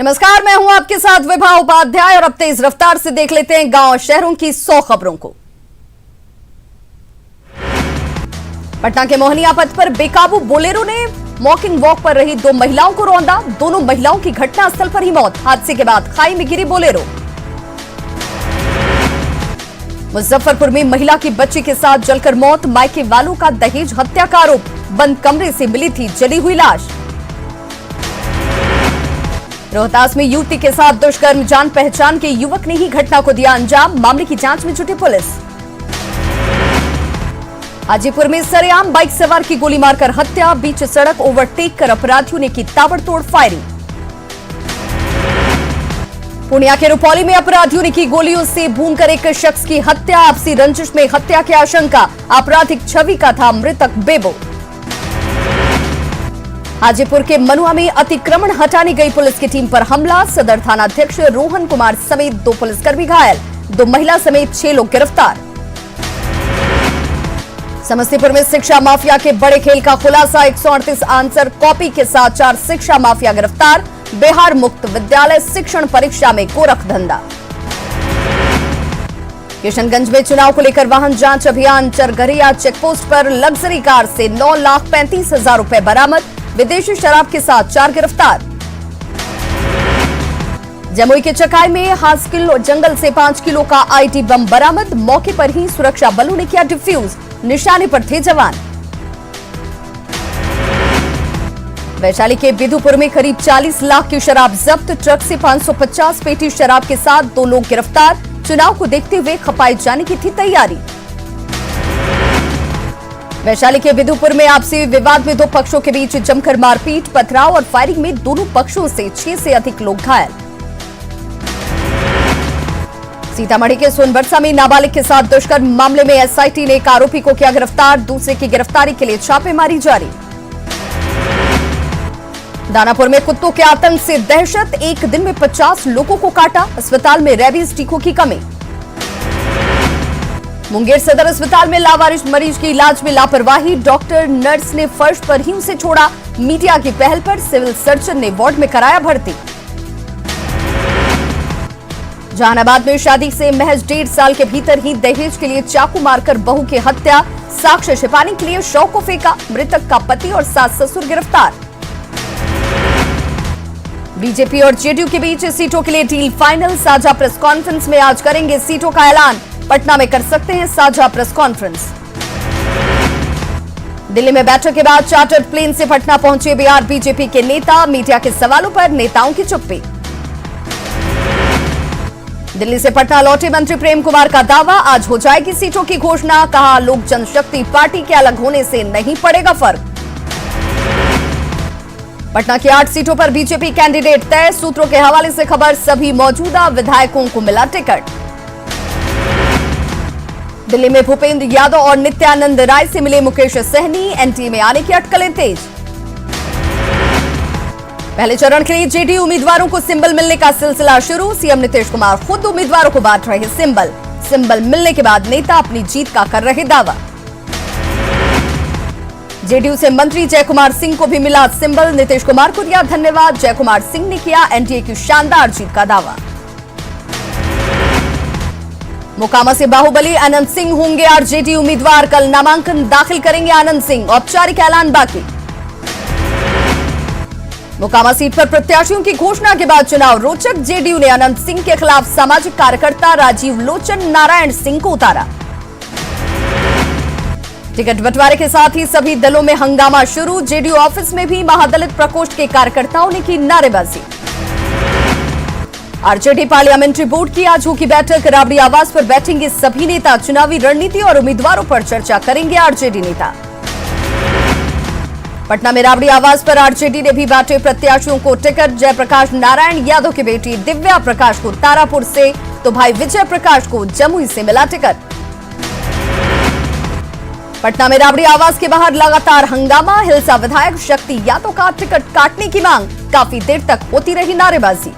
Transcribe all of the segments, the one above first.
नमस्कार, मैं हूं आपके साथ विभा उपाध्याय और अब तेज रफ्तार से देख लेते हैं गांव शहरों की 100 खबरों को। पटना के मोहनिया पथ पर बेकाबू बोलेरो ने वॉकिंग वॉक पर रही 2 महिलाओं को रौंदा। दोनों महिलाओं की घटनास्थल पर ही मौत। हादसे के बाद खाई में गिरी बोलेरो। मुजफ्फरपुर में महिला की बच्ची के साथ जलकर मौत। मायके वालों का दहेज हत्या का आरोप। बंद कमरे से मिली थी जली हुई लाश। रोहतास में युवती के साथ दुष्कर्म। जान पहचान के युवक ने ही घटना को दिया अंजाम। मामले की जांच में जुटी पुलिस। हाजीपुर में सरेआम बाइक सवार की गोली मारकर हत्या। बीच सड़क ओवरटेक कर अपराधियों ने की ताबड़तोड़ फायरिंग। पूर्णिया के रुपौली में अपराधियों ने की गोलियों से भूनकर एक शख्स की हत्या। आपसी रंजिश में हत्या की आशंका। आपराधिक छवि का था मृतक बेबो। हाजीपुर के मनुआ में अतिक्रमण हटाने गई पुलिस की टीम पर हमला। सदर थानाध्यक्ष रोहन कुमार समेत 2 पुलिसकर्मी घायल। 2 महिला समेत 6 लोग गिरफ्तार। समस्तीपुर में शिक्षा माफिया के बड़े खेल का खुलासा। 138 आंसर कॉपी के साथ 4 शिक्षा माफिया गिरफ्तार। बिहार मुक्त विद्यालय शिक्षण परीक्षा में गोरख धंधा। किशनगंज में चुनाव को लेकर वाहन जांच अभियान। चरघरिया चेकपोस्ट पर लग्जरी कार से 9,35,000 रुपए बरामद। विदेशी शराब के साथ 4 गिरफ्तार। जमुई के चकाई में हास्किल जंगल से 5 किलो का आईटी बम बरामद। मौके पर ही सुरक्षा बलों ने किया डिफ्यूज। निशाने पर थे जवान। वैशाली के बिधुपुर में करीब 40 लाख की शराब जब्त। ट्रक से 550 पेटी शराब के साथ 2 लोग गिरफ्तार। चुनाव को देखते हुए खपाए जाने की थी तैयारी। वैशाली के बिधुपुर में आपसी विवाद में 2 पक्षों के बीच जमकर मारपीट, पथराव और फायरिंग में दोनों पक्षों से 6 से अधिक लोग घायल। सीतामढ़ी के सोनबरसा में नाबालिग के साथ दुष्कर्म मामले में एसआईटी ने एक आरोपी को किया गिरफ्तार। दूसरे की गिरफ्तारी के लिए छापेमारी जारी। दानापुर में कुत्तों के आतंक से दहशत। एक दिन में 50 लोगों को काटा। अस्पताल में रेबीज टीकों की कमी। मुंगेर सदर अस्पताल में लावारिस मरीज की इलाज में लापरवाही। डॉक्टर नर्स ने फर्श पर ही उसे छोड़ा। मीडिया की पहल पर सिविल सर्जन ने वार्ड में कराया भर्ती। जहानाबाद में शादी से महज 1.5 साल के भीतर ही दहेज के लिए चाकू मारकर बहू की हत्या। साक्ष्य छिपाने के लिए शव को फेंका। मृतक का पति और सास ससुर गिरफ्तार। बीजेपी और जेडीयू के बीच सीटों के लिए डील फाइनल। साझा प्रेस कॉन्फ्रेंस में आज करेंगे सीटों का ऐलान। पटना में कर सकते हैं साझा प्रेस कॉन्फ्रेंस। दिल्ली में बैठक के बाद चार्टर्ड प्लेन से पटना पहुंचे बिहार बीजेपी के नेता। मीडिया के सवालों पर नेताओं की चुप्पी। दिल्ली से पटना लौटे मंत्री प्रेम कुमार का दावा, आज हो जाएगी सीटों की घोषणा। कहा, लोक जनशक्ति पार्टी के अलग होने से नहीं पड़ेगा फर्क। पटना की 8 सीटों पर बीजेपी कैंडिडेट तय। सूत्रों के हवाले से खबर, सभी मौजूदा विधायकों को मिला टिकट। दिल्ली में भूपेंद्र यादव और नित्यानंद राय से मिले मुकेश सहनी। एनडीए में आने की अटकलें तेज। पहले चरण के लिए जेडीयू उम्मीदवारों को सिंबल मिलने का सिलसिला शुरू। सीएम नीतीश कुमार खुद उम्मीदवारों को बांट रहे सिंबल मिलने के बाद नेता अपनी जीत का कर रहे दावा। जेडीयू से मंत्री जय कुमार सिंह को भी मिला सिंबल। नीतीश कुमार को दिया धन्यवाद। जय कुमार सिंह ने किया एनडीए की शानदार जीत का दावा। मोकामा से बाहुबली आनंद सिंह होंगे आरजेडी उम्मीदवार। कल नामांकन दाखिल करेंगे आनंद सिंह। औपचारिक ऐलान बाकी। मोकामा सीट पर प्रत्याशियों की घोषणा के बाद चुनाव रोचक। जेडीयू ने अनंत सिंह के खिलाफ सामाजिक कार्यकर्ता राजीव लोचन नारायण सिंह को उतारा। टिकट बंटवारे के साथ ही सभी दलों में हंगामा शुरू। जेडीयू ऑफिस में भी महादलित प्रकोष्ठ के कार्यकर्ताओं ने की नारेबाजी। आरजेडी पार्लियामेंट्री बोर्ड की आज होगी बैठक। राबड़ी आवास पर बैठेंगे सभी नेता। चुनावी रणनीति और उम्मीदवारों पर चर्चा करेंगे आरजेडी नेता। पटना में राबड़ी आवास पर आरजेडी ने भी बांटे प्रत्याशियों को टिकट। जयप्रकाश नारायण यादव की बेटी दिव्या प्रकाश को तारापुर से तो भाई विजय प्रकाश को जमुई से मिला टिकट। पटना में राबड़ी आवास के बाहर लगातार हंगामा। हिलसा विधायक शक्ति यादव का टिकट काटने की मांग। काफी देर तक होती रही नारेबाजी।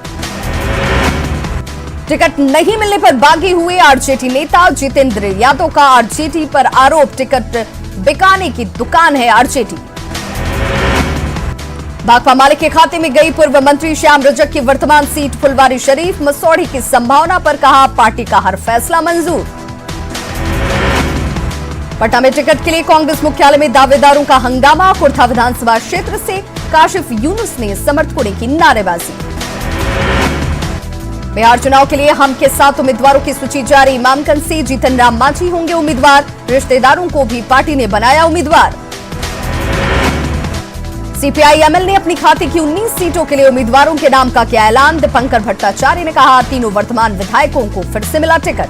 टिकट नहीं मिलने पर बागी हुए आरजेडी नेता जितेंद्र यादव का आरजेडी पर आरोप, टिकट बिकाने की दुकान है आरजेडी। भाकपा माले के खाते में गई पूर्व मंत्री श्याम रजक की वर्तमान सीट फुलवारी शरीफ मसौढ़ी की संभावना पर कहा पार्टी का हर फैसला मंजूर। पटना में टिकट के लिए कांग्रेस मुख्यालय में दावेदारों का हंगामा। कुर्था विधानसभा क्षेत्र से काशिफ यूनुस ने समर्थकों ने की नारेबाजी। बिहार चुनाव के लिए हम के 7 उम्मीदवारों की सूची जारी। इमामगंज से जीतन राम मांझी होंगे उम्मीदवार। रिश्तेदारों को भी पार्टी ने बनाया उम्मीदवार। सीपीआई एमएल ने अपनी खाते की 19 सीटों के लिए उम्मीदवारों के नाम का किया ऐलान। दीपंकर भट्टाचार्य ने कहा 3 वर्तमान विधायकों को फिर से मिला टिकट।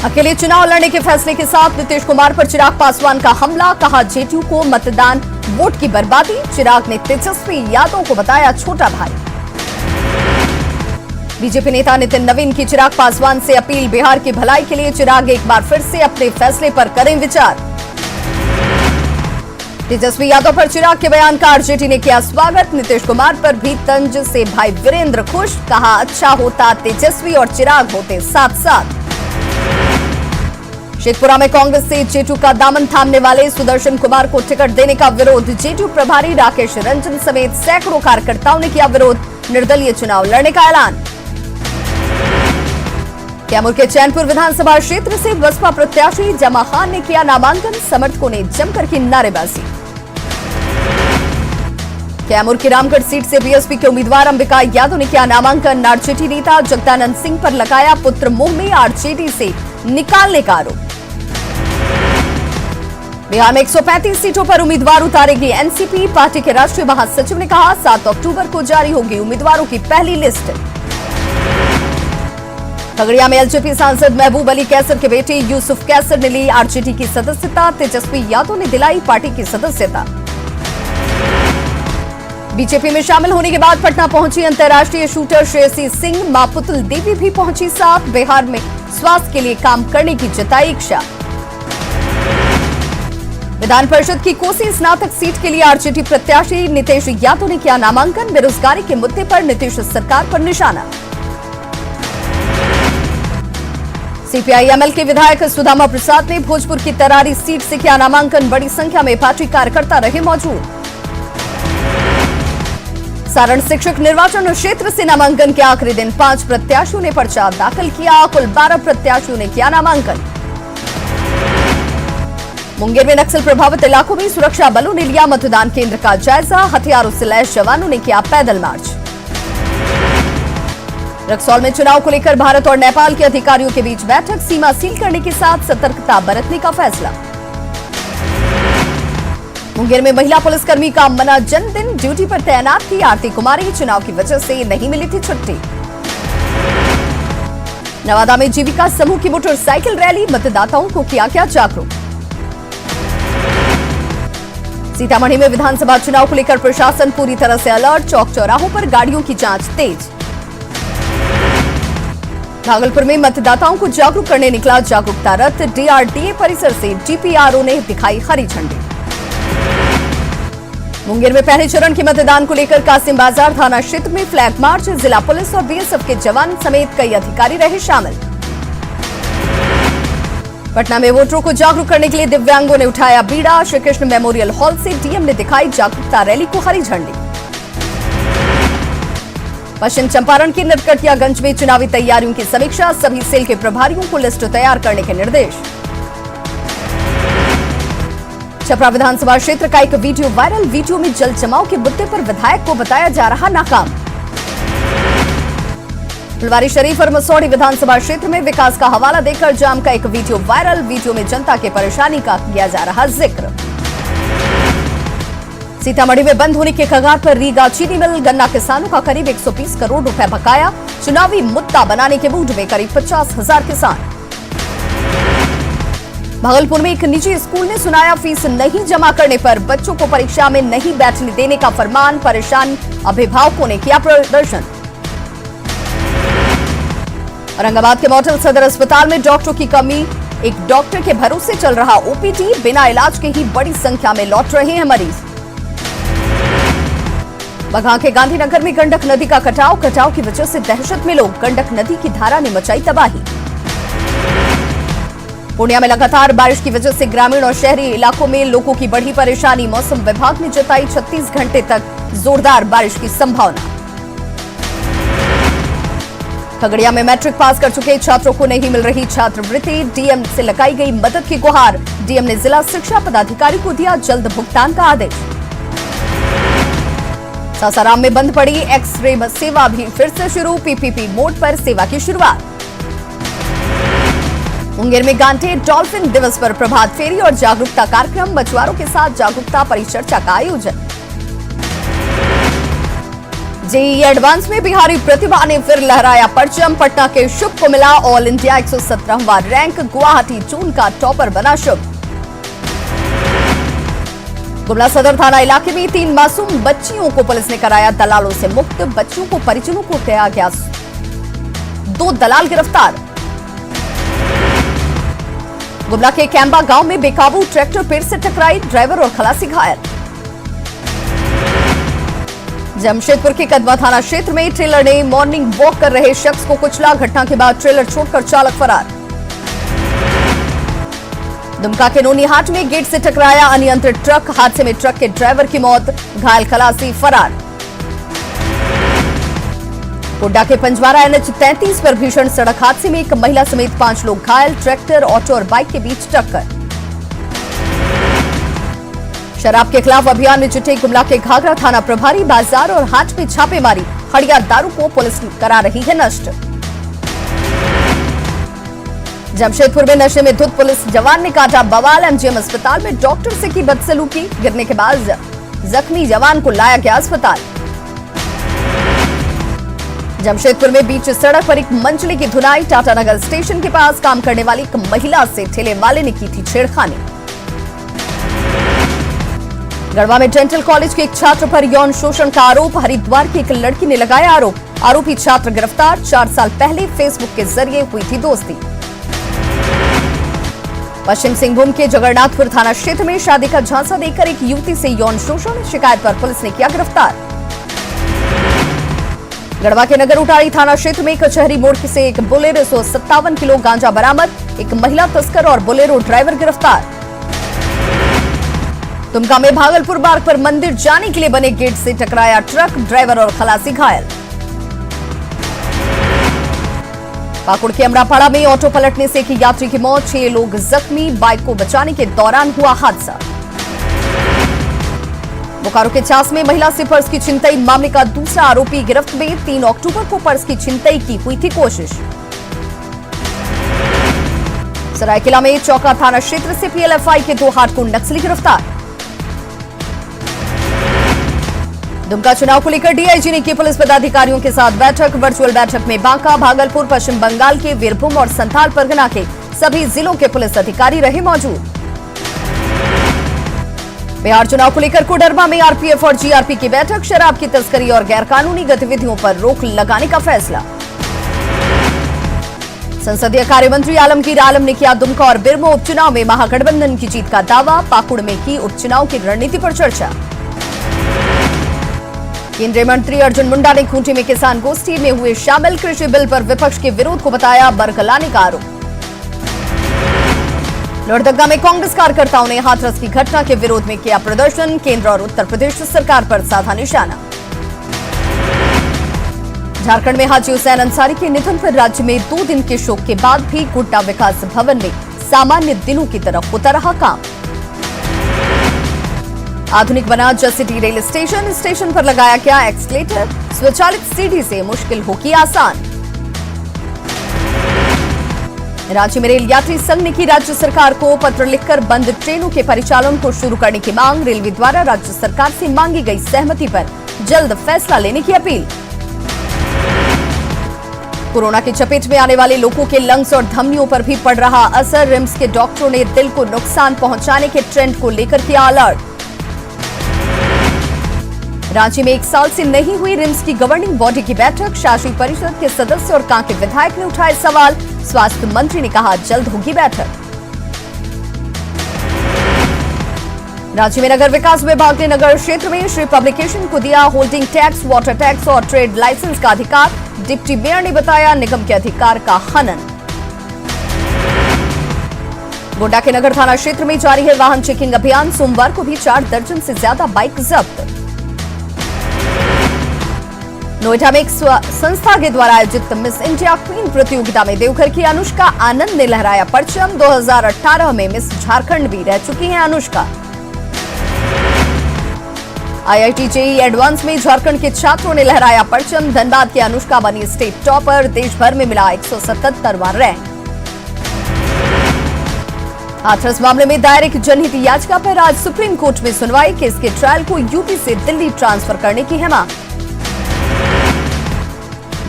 अकेले चुनाव लड़ने के फैसले के साथ नीतीश कुमार पर चिराग पासवान का हमला। कहा जेडीयू को मतदान वोट की बर्बादी। चिराग ने तेजस्वी यादव को बताया छोटा भाई। बीजेपी नेता नितिन नवीन की चिराग पासवान से अपील। बिहार की भलाई के लिए चिराग एक बार फिर से अपने फैसले पर करें विचार। तेजस्वी यादव पर चिराग के बयान का आरजेडी ने किया स्वागत। नीतीश कुमार पर भी तंज से भाई वीरेंद्र खुश। कहा अच्छा होता तेजस्वी और चिराग होते साथ साथ। शेखपुरा में कांग्रेस से जेडीयू का दामन थामने वाले सुदर्शन कुमार को टिकट देने का विरोध। जेडीयू प्रभारी राकेश रंजन समेत सैकड़ों कार्यकर्ताओं ने किया विरोध। निर्दलीय चुनाव लड़ने का ऐलान। कैमूर के चैनपुर विधानसभा क्षेत्र से बसपा प्रत्याशी जमा खान ने किया नामांकन। समर्थकों ने जमकर की नारेबाजी। कैमूर की रामगढ़ सीट से बीएसपी के उम्मीदवार अंबिका यादव ने किया नामांकन। आरजेडी नेता जगदानंद सिंह पर लगाया पुत्र मुंह में आरजेडी से निकालने का आरोप। बिहार में 135 सीटों पर उम्मीदवार उतारेगी एनसीपी। पार्टी के राष्ट्रीय महासचिव ने कहा 7 अक्टूबर को जारी होगी उम्मीदवारों की पहली लिस्ट। खगड़िया में एलजेपी सांसद महबूब अली कैसर के बेटे यूसुफ कैसर ने ली आरजेडी की सदस्यता। तेजस्वी यादव ने दिलाई पार्टी की सदस्यता। बीजेपी में शामिल होने के बाद पटना पहुंची अंतर्राष्ट्रीय शूटर श्रेयसी सिंह। मां पुतुल देवी भी पहुंची साथ। बिहार में स्वास्थ्य के लिए काम करने की जताई इच्छा। विधान परिषद की कोसी स्नातक सीट के लिए आरजेडी प्रत्याशी नीतीश यादव ने किया नामांकन। बेरोजगारी के मुद्दे पर नीतीश सरकार पर निशाना। सीपीआई एमएल के विधायक सुदामा प्रसाद ने भोजपुर की तरारी सीट से किया नामांकन। बड़ी संख्या में पार्टी कार्यकर्ता रहे मौजूद। सारण शिक्षक निर्वाचन क्षेत्र से नामांकन के आखिरी दिन 5 प्रत्याशियों ने पर्चा दाखिल किया। कुल 12 प्रत्याशियों ने किया नामांकन। मुंगेर में नक्सल प्रभावित इलाकों में सुरक्षा बलों ने लिया मतदान केंद्र का जायजा। हथियारों से लैस जवानों ने किया पैदल मार्च। रक्सौल में चुनाव को लेकर भारत और नेपाल के अधिकारियों के बीच बैठक। सीमा सील करने के साथ सतर्कता बरतने का फैसला। मुंगेर में महिला पुलिसकर्मी का मना जन्मदिन। ड्यूटी पर तैनात थी आरती कुमारी। चुनाव की वजह से नहीं मिली थी छुट्टी। नवादा में जीविका समूह की मोटरसाइकिल रैली। मतदाताओं को किया गया जागरूक। सीतामढ़ी में विधानसभा चुनाव को लेकर प्रशासन पूरी तरह से अलर्ट। चौक चौराहों पर गाड़ियों की जांच तेज। भागलपुर में मतदाताओं को जागरूक करने निकला जागरूकता रथ। डीआरडीए परिसर से डीपीआरओ ने दिखाई हरी झंडी। मुंगेर में पहले चरण के मतदान को लेकर कासिम बाजार थाना क्षेत्र में फ्लैग मार्च। जिला पुलिस और बीएसएफ के जवान समेत कई अधिकारी रहे शामिल। पटना में वोटरों को जागरूक करने के लिए दिव्यांगों ने उठाया बीड़ा। श्री कृष्ण मेमोरियल हॉल से डीएम ने दिखाई जागरूकता रैली को हरी झंडी। पश्चिम चंपारण के नरकटियागंज में चुनावी तैयारियों की समीक्षा। सभी सेल के प्रभारियों को लिस्ट तैयार करने के निर्देश। छपरा विधानसभा क्षेत्र का एक वीडियो वायरल। वीडियो में जल जमाव के मुद्दे पर विधायक को बताया जा रहा नाकाम। फुलवारी शरीफ और मसौढ़ी विधानसभा क्षेत्र में विकास का हवाला देकर जाम का एक वीडियो वायरल। वीडियो में जनता के परेशानी का किया जा रहा जिक्र। सीतामढ़ी में बंद होने के कगार पर रीगा चीनी मिल। गन्ना किसानों का करीब 120 करोड़ रुपए बकाया। चुनावी मुद्दा बनाने के मूड में करीब 50,000 किसान। भागलपुर में एक निजी स्कूल ने सुनाया फीस नहीं जमा करने पर बच्चों को परीक्षा में नहीं बैठने देने का फरमान। परेशान अभिभावकों ने किया प्रदर्शन। औरंगाबाद के मॉडल सदर अस्पताल में डॉक्टरों की कमी। एक डॉक्टर के भरोसे चल रहा ओपीडी। बिना इलाज के ही बड़ी संख्या में लौट रहे हैं मरीज। बगहा के गांधीनगर में गंडक नदी का कटाव की वजह से दहशत में लोग। गंडक नदी की धारा ने मचाई तबाही। पूर्णिया में लगातार बारिश की वजह से ग्रामीण और शहरी इलाकों में लोगों की बढ़ी परेशानी। मौसम विभाग ने जताई 36 घंटे तक जोरदार बारिश की संभावना। खगड़िया में मैट्रिक पास कर चुके छात्रों को नहीं मिल रही छात्रवृत्ति। डीएम से लगाई गई मदद की गुहार। डीएम ने जिला शिक्षा पदाधिकारी को दिया जल्द भुगतान का आदेश। सासाराम में बंद पड़ी एक्स-रे सेवा भी फिर से शुरू। पीपीपी मोड पर सेवा की शुरुआत। मुंगेर में गांठे डॉल्फिन दिवस पर प्रभात फेरी और जागरूकता कार्यक्रम। मछुआरों के साथ जागरूकता परिचर्चा का आयोजन। जेईई एडवांस में बिहारी प्रतिभा ने फिर लहराया परचम। पटना के शुभ को मिला ऑल इंडिया 117वां रैंक। गुवाहाटी जून का टॉपर बना शुभ। गुमला सदर थाना इलाके में 3 मासूम बच्चियों को पुलिस ने कराया दलालों से मुक्त। बच्चियों को परिजनों को किया गया 2 दलाल गिरफ्तार। गुमला के कैंबा गांव में बेकाबू ट्रैक्टर पेड़ से टकराई। ड्राइवर और खलासी घायल। जमशेदपुर के कदवा थाना क्षेत्र में ट्रेलर ने मॉर्निंग वॉक कर रहे शख्स को कुचला। घटना के बाद ट्रेलर छोड़कर चालक फरार। दुमका के नोनीहाट में गेट से टकराया अनियंत्रित ट्रक। हादसे में ट्रक के ड्राइवर की मौत, घायल खलासी फरार। गोड्डा के पंजवारा NH 33 पर भीषण सड़क हादसे में एक महिला समेत 5 लोग घायल। ट्रैक्टर, ऑटो और बाइक के बीच टक्कर। शराब के खिलाफ अभियान में जुटे गुमला के घाघरा थाना प्रभारी। बाजार और हाट में छापेमारी। हड़िया दारू को पुलिस करा रही है नष्ट। जमशेदपुर में नशे में धुत पुलिस जवान ने काटा बवाल। एमजीएम अस्पताल में डॉक्टर से की बदसलूकी। गिरने के बाद जख्मी जवान को लाया गया अस्पताल। जमशेदपुर में बीच सड़क पर एक मंचले की धुनाई। टाटानगर स्टेशन के पास काम करने वाली एक महिला से ठेले वाले ने की थी छेड़खानी। गढ़वा में डेंटल कॉलेज के एक छात्र पर यौन शोषण का आरोप। हरिद्वार की एक लड़की ने लगाया आरोप। आरोपी छात्र गिरफ्तार। 4 साल पहले फेसबुक के जरिए हुई थी दोस्ती। पश्चिम सिंहभूम के जगन्नाथपुर थाना क्षेत्र में शादी का झांसा देकर एक युवती से यौन शोषण। शिकायत पर पुलिस ने किया गिरफ्तार। गढ़वा के नगर उटारी थाना क्षेत्र में कचहरी मोड़ से एक बोलेरो 157 किलो गांजा बरामद। एक महिला तस्कर और बोलेरो ड्राइवर गिरफ्तार। दुमका में भागलपुर मार्ग पर मंदिर जाने के लिए बने गेट से टकराया ट्रक। ड्राइवर और खलासी घायल। पाकुड़ के अमरापाड़ा में ऑटो पलटने से एक यात्री की मौत। 6 लोग जख्मी। बाइक को बचाने के दौरान हुआ हादसा। बोकारो के चास में महिला से पर्स की छिनतई। मामले का दूसरा आरोपी गिरफ्त में। 3 अक्टूबर को पर्स की छिनतई की हुई थी कोशिश। सरायकेला में चौका थाना क्षेत्र से PLFI के 2 हार्डकोर नक्सली गिरफ्तार। दुमका चुनाव को लेकर डीआईजी ने की पुलिस पदाधिकारियों के साथ बैठक। वर्चुअल बैठक में बांका, भागलपुर, पश्चिम बंगाल के वीरभूम और संथाल परगना के सभी जिलों के पुलिस अधिकारी रहे मौजूद। बिहार चुनाव को लेकर कोडरमा में आरपीएफ और जीआरपी की बैठक। शराब की तस्करी और गैरकानूनी गतिविधियों पर रोक लगाने का फैसला। संसदीय कार्य मंत्री आलमगीर आलम ने किया दुमका और बिरमो उपचुनाव में महागठबंधन की जीत का दावा। पाकुड़ में की उपचुनाव की रणनीति पर चर्चा। केंद्रीय मंत्री अर्जुन मुंडा ने खूंटी में किसान गोष्ठी में हुए शामिल। कृषि बिल पर विपक्ष के विरोध को बताया बरगलाने का आरोप। लोहरदगा में कांग्रेस कार्यकर्ताओं ने हाथरस की घटना के विरोध में किया प्रदर्शन। केंद्र और उत्तर प्रदेश सरकार पर साधा निशाना। झारखंड में हाजी हुसैन अंसारी के निधन पर राज्य में 2 दिन के शोक के बाद भी गोड्डा विकास भवन में सामान्य दिनों की तरफ होता रहा काम। आधुनिक बना जसीडीह रेल स्टेशन। स्टेशन पर लगाया गया एक्सलेटर। स्वचालित सीढ़ी से मुश्किल होगी आसान। रांची में रेल यात्री संघ ने की राज्य सरकार को पत्र लिखकर बंद ट्रेनों के परिचालन को शुरू करने की मांग। रेलवे द्वारा राज्य सरकार से मांगी गई सहमति पर जल्द फैसला लेने की अपील। कोरोना की चपेट में आने वाले लोगों के लंग्स और धमनियों पर भी पड़ रहा असर। रिम्स के डॉक्टरों ने दिल को नुकसान पहुंचाने के ट्रेंड को लेकर किया अलर्ट। रांची में 1 साल से नहीं हुई रिम्स की गवर्निंग बॉडी की बैठक। शासी परिषद के सदस्य और कांके विधायक ने उठाए सवाल। स्वास्थ्य मंत्री ने कहा जल्द होगी बैठक। रांची में नगर विकास विभाग ने नगर क्षेत्र में श्री पब्लिकेशन को दिया होल्डिंग टैक्स, वाटर टैक्स और ट्रेड लाइसेंस का अधिकार। डिप्टी मेयर ने बताया निगम के अधिकार का हनन। गोड्डा के नगर थाना क्षेत्र में जारी है वाहन चेकिंग अभियान। सोमवार को भी 4 दर्जन से ज्यादा बाइक जब्त। नोएडा में एक संस्था के द्वारा आयोजित मिस इंडिया क्वीन प्रतियोगिता में देवघर की अनुष्का आनंद ने लहराया परचम। 2018 में मिस झारखंड भी रह चुकी हैं अनुष्का। IIT JEE एडवांस में झारखंड के छात्रों ने लहराया परचम। धनबाद की अनुष्का बनी स्टेट टॉपर। देश भर में मिला 177वां रैंक। हाथरस मामले में दायर एक जनहित याचिका पर आज सुप्रीम कोर्ट में सुनवाई। केस के ट्रायल को यूपी से दिल्ली ट्रांसफर करने की है मांग।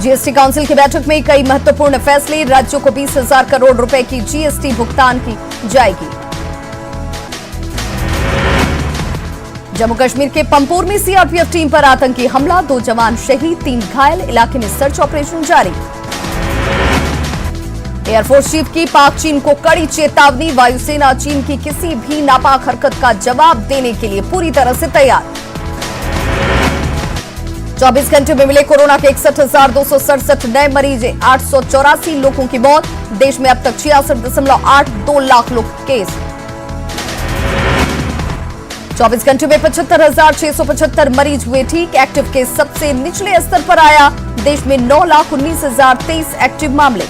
जीएसटी काउंसिल की बैठक में कई महत्वपूर्ण फैसले। राज्यों को 20,000 करोड़ रुपए की जीएसटी भुगतान की जाएगी। जम्मू कश्मीर के पंपोर में सीआरपीएफ टीम पर आतंकी हमला। 2 जवान शहीद, 3 घायल। इलाके में सर्च ऑपरेशन जारी। एयरफोर्स चीफ की पाक चीन को कड़ी चेतावनी। वायुसेना चीन की किसी भी नापाक हरकत का जवाब देने के लिए पूरी तरह से तैयार। 24 घंटे में मिले कोरोना के 61,267 नए मरीज। 884 लोगों की मौत। देश में अब तक 66.82 लाख लोग केस। 24 घंटे में 75,675 मरीज हुए ठीक। एक्टिव केस सबसे निचले स्तर पर आया। देश में 9,19,023 एक्टिव मामले।